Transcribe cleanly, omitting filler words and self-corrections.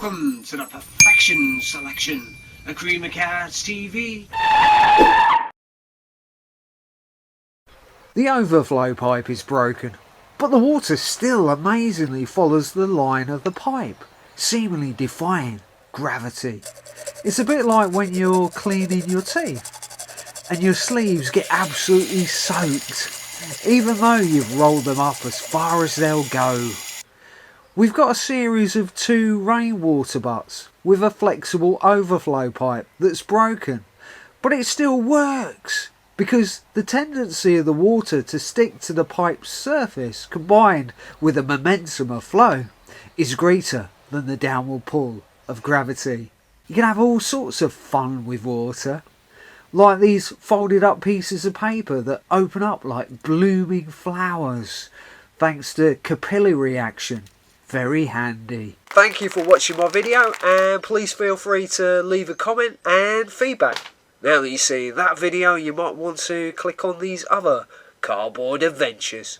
Welcome to the Perfection Selection, a Creamer Cats TV. The overflow pipe is broken, but the water still amazingly follows the line of the pipe, seemingly defying gravity. It's a bit like when you're cleaning your teeth and your sleeves get absolutely soaked, even though you've rolled them up as far as they'll go. We've got a series of 2 rainwater butts with a flexible overflow pipe that's broken, but it still works because the tendency of the water to stick to the pipe's surface combined with the momentum of flow is greater than the downward pull of gravity. You can have all sorts of fun with water, like these folded up pieces of paper that open up like blooming flowers thanks to capillary action. Very handy. Thank you for watching my video, and please feel free to leave a comment and feedback. Now that you see that video, you might want to click on these other cardboard adventures.